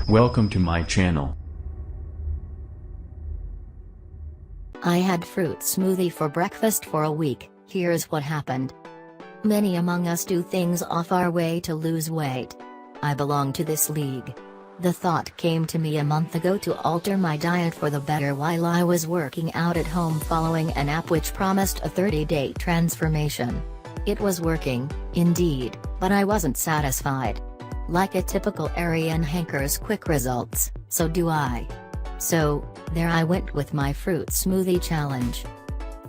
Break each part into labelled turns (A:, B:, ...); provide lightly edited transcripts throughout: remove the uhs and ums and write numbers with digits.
A: Welcome to my channel.
B: I had fruit smoothie for breakfast for a week. Here's what happened. Many among us do things off our way to lose weight. I belong to this league. The thought came to me a month ago to alter my diet for the better while I was working out at home following an app which promised a 30-day transformation. It was working, indeed, but I wasn't satisfied. Like a typical Arian hankers quick results, so do I. So, there I went with my fruit smoothie challenge.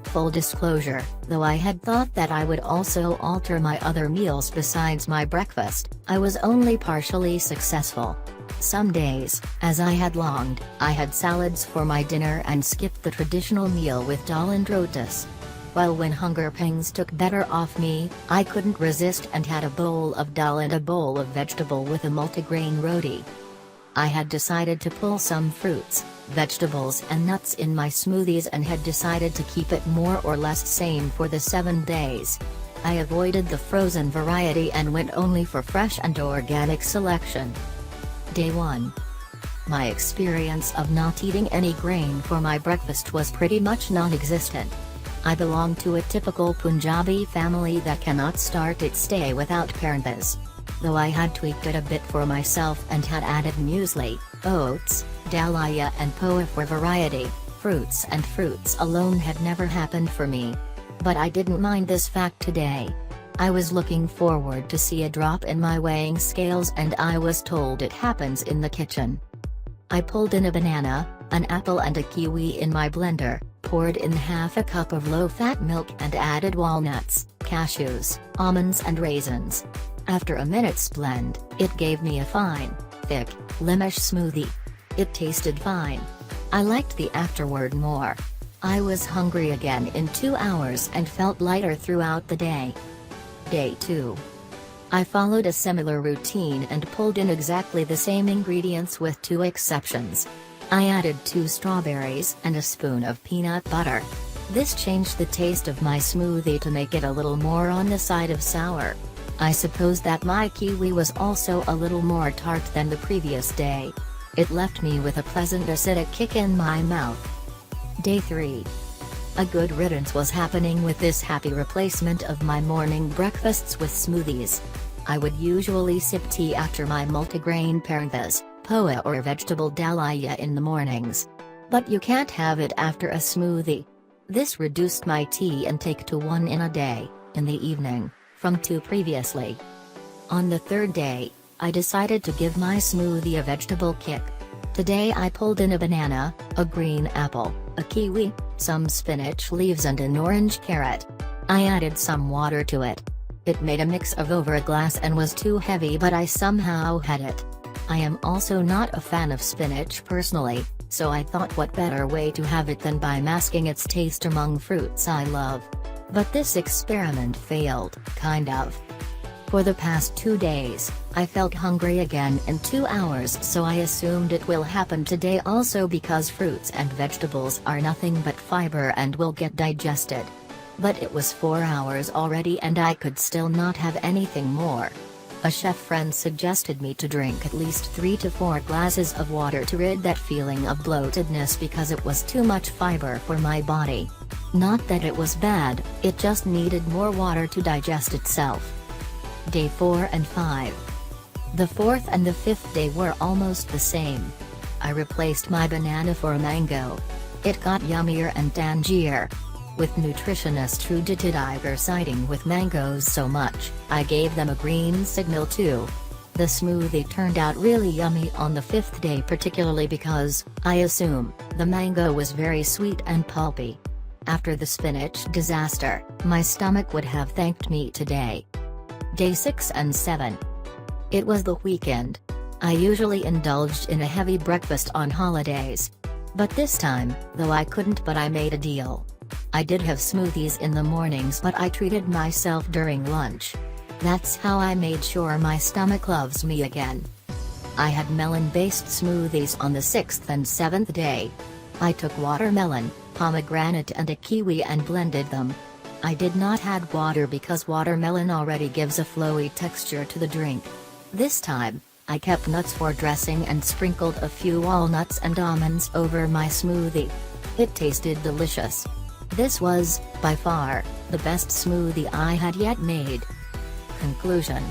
B: Full disclosure, though I had thought that I would also alter my other meals besides my breakfast, I was only partially successful. Some days, as I had longed, I had salads for my dinner and skipped the traditional meal with dal and rotis. While when hunger pangs took better off me, I couldn't resist and had a bowl of dal and a bowl of vegetable with a multigrain roti. I had decided to pull some fruits, vegetables and nuts in my smoothies and had decided to keep it more or less same for the 7 days. I avoided the frozen variety and went only for fresh and organic selection. Day 1. My experience of not eating any grain for my breakfast was pretty much non-existent. I belong to a typical Punjabi family that cannot start its day without paranthas. Though I had tweaked it a bit for myself and had added muesli, oats, dalia and poha for variety, fruits alone had never happened for me. But I didn't mind this fact today. I was looking forward to see a drop in my weighing scales and I was told it happens in the kitchen. I pulled in a banana, an apple and a kiwi in my blender, poured in half a cup of low-fat milk and added walnuts, cashews, almonds and raisins. After a minute's blend, it gave me a fine, thick, limish smoothie. It tasted fine. I liked the afterward more. I was hungry again in 2 hours and felt lighter throughout the day. Day 2. I followed a similar routine and pulled in exactly the same ingredients with 2 exceptions. I added 2 strawberries and a spoon of peanut butter. This changed the taste of my smoothie to make it a little more on the side of sour. I suppose that my kiwi was also a little more tart than the previous day. It left me with a pleasant acidic kick in my mouth. Day 3. A good riddance was happening with this happy replacement of my morning breakfasts with smoothies. I would usually sip tea after my multigrain paranthas, poha or vegetable dalia in the mornings. But you can't have it after a smoothie. This reduced my tea intake to 1 in a day, in the evening, from 2 previously. On the 3rd day, I decided to give my smoothie a vegetable kick. Today I pulled in a banana, a green apple, a kiwi, some spinach leaves and an orange carrot. I added some water to it. It made a mix of over a glass and was too heavy but I somehow had it. I am also not a fan of spinach personally, so I thought what better way to have it than by masking its taste among fruits I love. But this experiment failed, kind of. For the past 2 days, I felt hungry again in 2 hours so I assumed it will happen today also because fruits and vegetables are nothing but fiber and will get digested. But it was 4 hours already and I could still not have anything more. A chef friend suggested me to drink at least 3 to 4 glasses of water to rid that feeling of bloatedness because it was too much fiber for my body. Not that it was bad, it just needed more water to digest itself. Day 4 and 5. The 4th and the 5th day were almost the same. I replaced my banana for a mango. It got yummier and tangier. With nutritionist Trudita Iger siding with mangoes so much, I gave them a green signal too. The smoothie turned out really yummy on the 5th day particularly because, I assume, the mango was very sweet and pulpy. After the spinach disaster, my stomach would have thanked me today. Day 6 and 7. It was the weekend. I usually indulged in a heavy breakfast on holidays. But this time, though I couldn't but I made a deal. I did have smoothies in the mornings but I treated myself during lunch. That's how I made sure my stomach loves me again. I had melon-based smoothies on the 6th and 7th day. I took watermelon, pomegranate and a kiwi and blended them. I did not add water because watermelon already gives a flowy texture to the drink. This time, I kept nuts for dressing and sprinkled a few walnuts and almonds over my smoothie. It tasted delicious. This was, by far, the best smoothie I had yet made. Conclusion: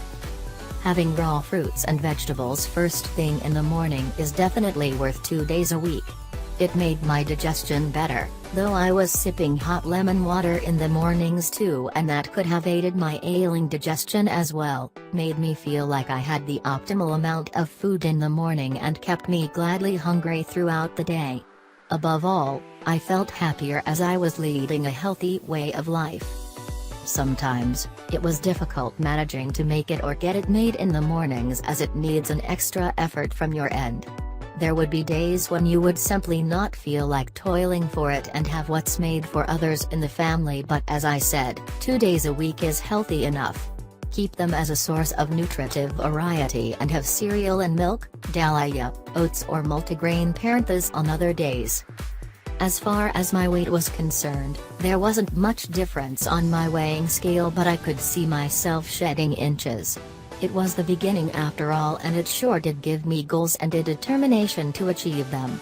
B: having raw fruits and vegetables first thing in the morning is definitely worth 2 days a week. It made my digestion better, though I was sipping hot lemon water in the mornings too, and that could have aided my ailing digestion as well, made me feel like I had the optimal amount of food in the morning and kept me gladly hungry throughout the day. Above all, I felt happier as I was leading a healthy way of life. Sometimes, it was difficult managing to make it or get it made in the mornings as it needs an extra effort from your end. There would be days when you would simply not feel like toiling for it and have what's made for others in the family, but as I said, 2 days a week is healthy enough. Keep them as a source of nutritive variety and have cereal and milk, dahlia, oats or multigrain parenthas on other days. As far as my weight was concerned, there wasn't much difference on my weighing scale, but I could see myself shedding inches. It was the beginning after all, and it sure did give me goals and a determination to achieve them.